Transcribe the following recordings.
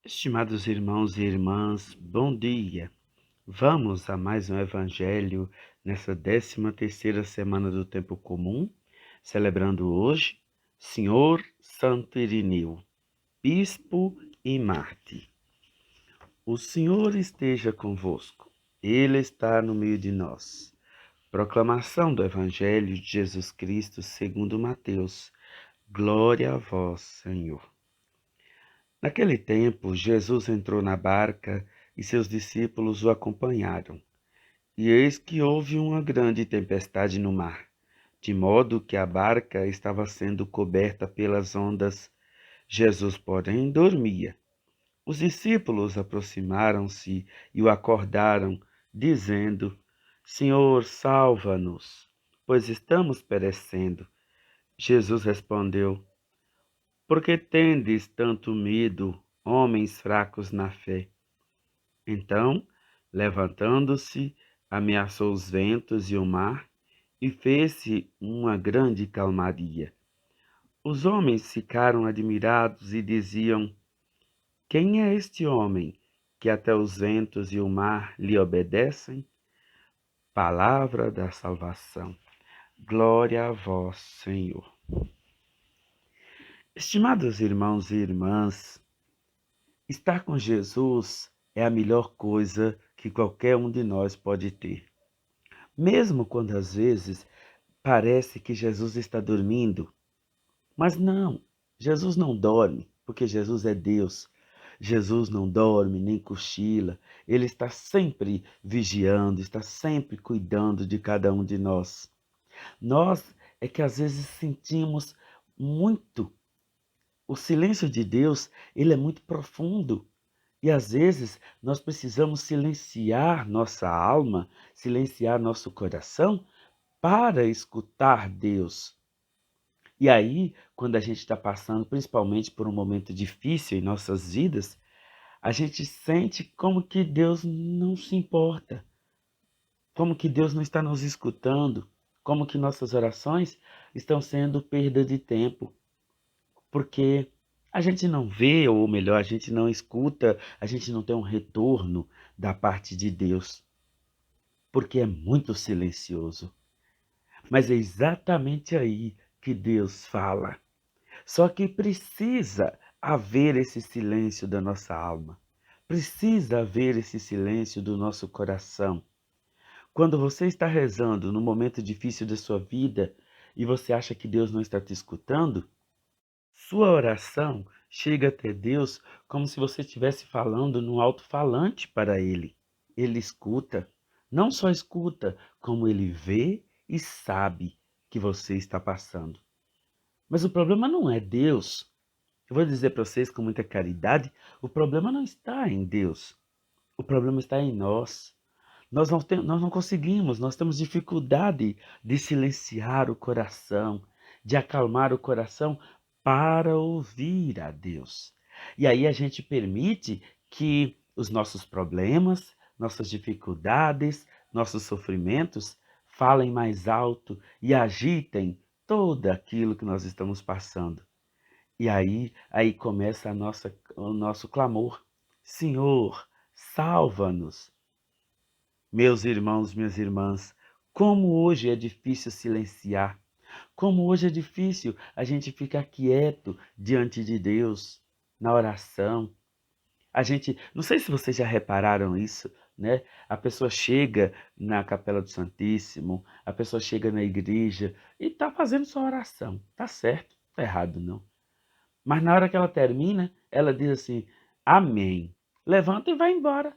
Estimados irmãos e irmãs, bom dia. Vamos a mais um evangelho nessa 13ª semana do tempo comum, celebrando hoje Senhor Santo Irineu, bispo e mártir. O Senhor esteja convosco. Ele está no meio de nós. Proclamação do Evangelho de Jesus Cristo segundo Mateus. Glória a vós, Senhor. Naquele tempo, Jesus entrou na barca e seus discípulos o acompanharam. E eis que houve uma grande tempestade no mar, de modo que a barca estava sendo coberta pelas ondas. Jesus, porém, dormia. Os discípulos aproximaram-se e o acordaram, dizendo: Senhor, salva-nos, pois estamos perecendo. Jesus respondeu: Por que tendes tanto medo, homens fracos na fé? Então, levantando-se, ameaçou os ventos e o mar, e fez-se uma grande calmaria. Os homens ficaram admirados e diziam: Quem é este homem que até os ventos e o mar lhe obedecem? Palavra da salvação. Glória a vós, Senhor. Estimados irmãos e irmãs, estar com Jesus é a melhor coisa que qualquer um de nós pode ter. Mesmo quando às vezes parece que Jesus está dormindo, mas não, Jesus não dorme, porque Jesus é Deus. Jesus não dorme nem cochila, ele está sempre vigiando, está sempre cuidando de cada um de nós. Nós é que às vezes sentimos muito. O silêncio de Deus, ele é muito profundo. E às vezes nós precisamos silenciar nossa alma, silenciar nosso coração para escutar Deus. E aí, quando a gente está passando principalmente por um momento difícil em nossas vidas, a gente sente como que Deus não se importa, como que Deus não está nos escutando, como que nossas orações estão sendo perda de tempo, porque a gente não vê, ou melhor, a gente não escuta, a gente não tem um retorno da parte de Deus, porque é muito silencioso. Mas é exatamente aí que Deus fala. Só que precisa haver esse silêncio da nossa alma. Precisa haver esse silêncio do nosso coração. Quando você está rezando no momento difícil da sua vida e você acha que Deus não está te escutando, sua oração chega até Deus como se você estivesse falando num alto-falante para Ele. Ele escuta, não só escuta, como Ele vê e sabe que você está passando. Mas o problema não é Deus. Eu vou dizer para vocês com muita caridade, o problema não está em Deus. O problema está em nós. Nós não conseguimos, nós temos dificuldade de silenciar o coração, de acalmar o coração para ouvir a Deus. E aí a gente permite que os nossos problemas, nossas dificuldades, nossos sofrimentos falem mais alto e agitem todo aquilo que nós estamos passando. E aí começa o nosso clamor. Senhor, salva-nos. Meus irmãos, minhas irmãs, como hoje é difícil silenciar, como hoje é difícil a gente ficar quieto diante de Deus, na oração. A gente, não sei se vocês já repararam isso, né? A pessoa chega na Capela do Santíssimo, a pessoa chega na igreja e está fazendo sua oração. Tá certo, tá errado não. Mas na hora que ela termina, ela diz assim: Amém. Levanta e vai embora.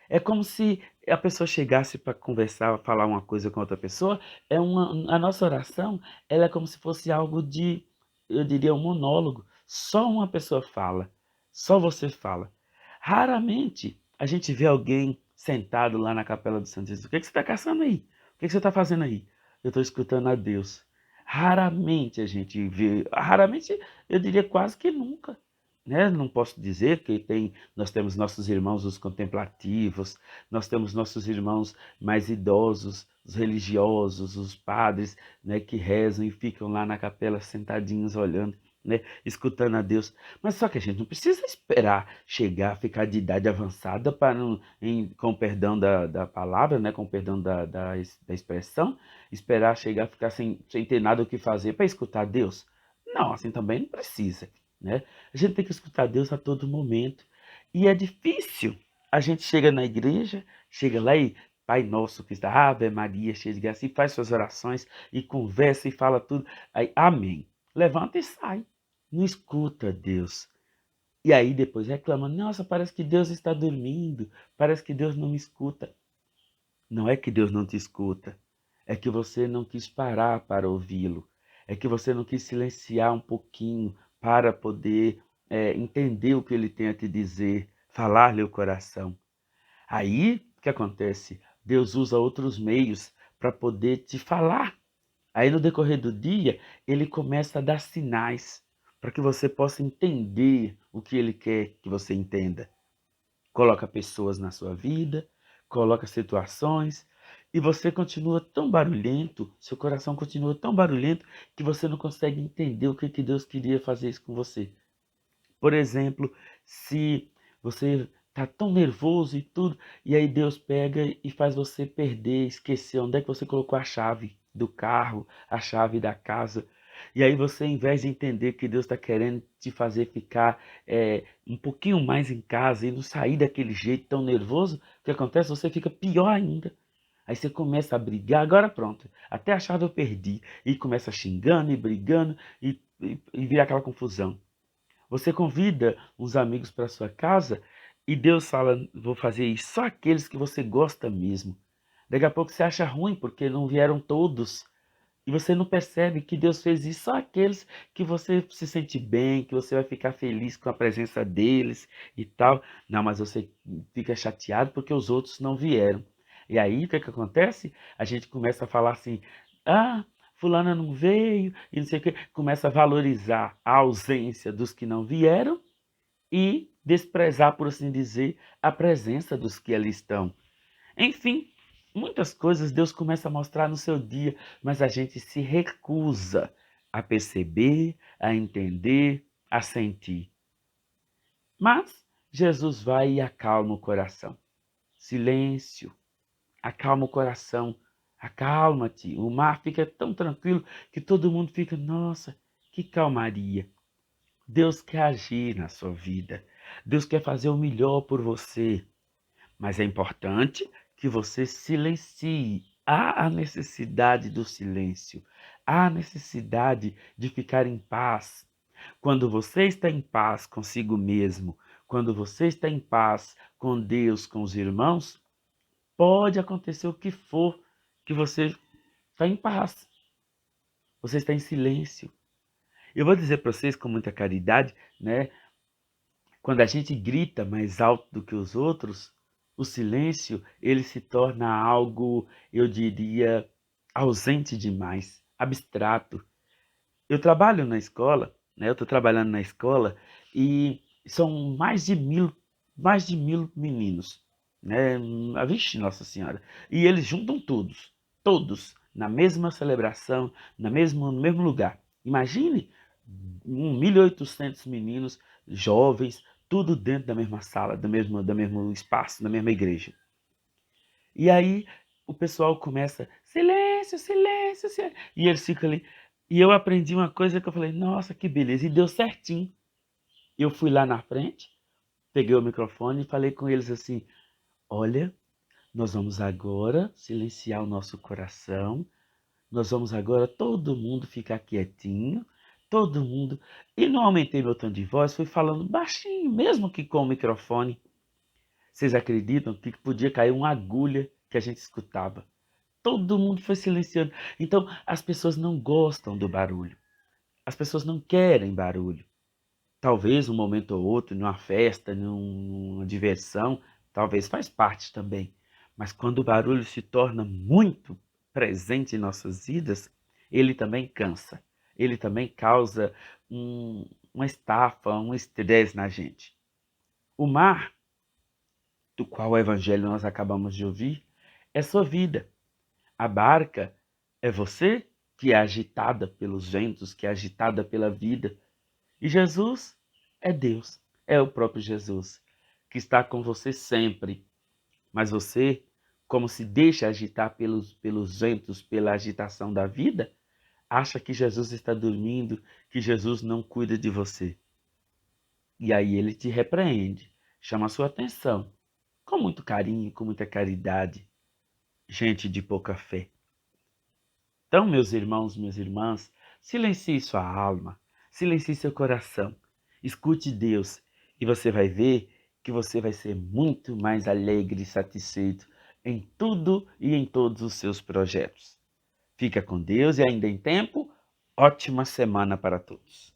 É como se a pessoa chegasse para conversar, falar uma coisa com outra pessoa. A nossa oração, ela é como se fosse algo de, eu diria, um monólogo. Só uma pessoa fala, só você fala. Raramente a gente vê alguém sentado lá na Capela do Santíssimo. O que você está caçando aí? O que você está fazendo aí? Eu estou escutando a Deus. Raramente a gente vê, raramente, eu diria quase que nunca. Né? Não posso dizer que nós temos nossos irmãos os contemplativos, nós temos nossos irmãos mais idosos, os religiosos, os padres, né, que rezam e ficam lá na capela sentadinhos olhando. né, escutando a Deus. Mas só que a gente não precisa esperar chegar, ficar de idade avançada para, com o perdão da palavra, né, com o perdão da expressão, esperar chegar, ficar sem ter nada o que fazer para escutar Deus. Não, assim também não precisa, né? A gente tem que escutar Deus a todo momento. E é difícil. A gente chega na igreja, chega lá e Pai Nosso que está, Ave Maria, cheia de graça, e faz suas orações, e conversa e fala tudo. Aí, amém. Levanta e sai. Não escuta Deus. E aí depois reclama, nossa, parece que Deus está dormindo, parece que Deus não me escuta. Não é que Deus não te escuta, é que você não quis parar para ouvi-lo, é que você não quis silenciar um pouquinho para poder entender o que ele tem a te dizer, falar-lhe o coração. Aí, o que acontece? Deus usa outros meios para poder te falar. Aí, no decorrer do dia, ele começa a dar sinais para que você possa entender o que ele quer que você entenda. Coloca pessoas na sua vida, coloca situações, e você continua tão barulhento, seu coração continua tão barulhento, que você não consegue entender o que Deus queria fazer isso com você. Por exemplo, se você está tão nervoso e tudo, e aí Deus pega e faz você perder, esquecer onde é que você colocou a chave do carro, a chave da casa. E aí você, em vez de entender que Deus está querendo te fazer ficar um pouquinho mais em casa e não sair daquele jeito tão nervoso, o que acontece? Você fica pior ainda. Aí você começa a brigar, agora pronto, até a chave eu perdi. E começa xingando e brigando e vira aquela confusão. Você convida uns amigos para sua casa e Deus fala, vou fazer isso só aqueles que você gosta mesmo. Daqui a pouco você acha ruim porque não vieram todos. E você não percebe que Deus fez isso só aqueles que você se sente bem, que você vai ficar feliz com a presença deles e tal. Não, mas você fica chateado porque os outros não vieram. E aí, o que que acontece? A gente começa a falar assim, ah, fulana não veio, e não sei o quê. Começa a valorizar a ausência dos que não vieram e desprezar, por assim dizer, a presença dos que ali estão. Enfim, muitas coisas Deus começa a mostrar no seu dia, mas a gente se recusa a perceber, a entender, a sentir. Mas Jesus vai e acalma o coração. Silêncio, acalma o coração, acalma-te. O mar fica tão tranquilo que todo mundo fica, nossa, que calmaria. Deus quer agir na sua vida. Deus quer fazer o melhor por você. Mas é importante que você silencie. Há a necessidade do silêncio. Há a necessidade de ficar em paz. Quando você está em paz consigo mesmo, quando você está em paz com Deus, com os irmãos, pode acontecer o que for, que você está em paz. Você está em silêncio. Eu vou dizer para vocês com muita caridade, né? Quando a gente grita mais alto do que os outros, o silêncio ele se torna algo, eu diria, ausente demais, abstrato. Eu trabalho na escola, né? Eu estou trabalhando na escola e são mais de mil meninos, né? Vixe, Nossa Senhora. E eles juntam todos, na mesma celebração, no mesmo lugar. Imagine 1.800 meninos jovens, tudo dentro da mesma sala, do mesmo espaço, da mesma igreja. E aí o pessoal começa, silêncio, silêncio, silêncio. E eles ficam ali. E eu aprendi uma coisa que eu falei, nossa, que beleza. E deu certinho. Eu fui lá na frente, peguei o microfone e falei com eles assim, olha, nós vamos agora silenciar o nosso coração. Nós vamos agora todo mundo ficar quietinho, todo mundo. E não aumentei meu tom de voz, fui falando baixinho, mesmo que com o microfone. Vocês acreditam que podia cair uma agulha que a gente escutava? Todo mundo foi silenciando. Então, as pessoas não gostam do barulho. As pessoas não querem barulho. Talvez um momento ou outro, numa festa, numa diversão, talvez faz parte também. Mas quando o barulho se torna muito presente em nossas vidas, ele também cansa. Ele também causa uma estafa, um estresse na gente. O mar, do qual o evangelho nós acabamos de ouvir, é sua vida. A barca é você que é agitada pelos ventos, que é agitada pela vida. E Jesus é Deus, é o próprio Jesus, que está com você sempre. Mas você, como se deixa agitar pelos ventos, pela agitação da vida, acha que Jesus está dormindo, que Jesus não cuida de você. E aí ele te repreende, chama a sua atenção, com muito carinho, com muita caridade. Gente de pouca fé. Então, meus irmãos, minhas irmãs, silencie sua alma, silencie seu coração, escute Deus e você vai ver que você vai ser muito mais alegre e satisfeito em tudo e em todos os seus projetos. Fica com Deus e ainda em tempo, ótima semana para todos.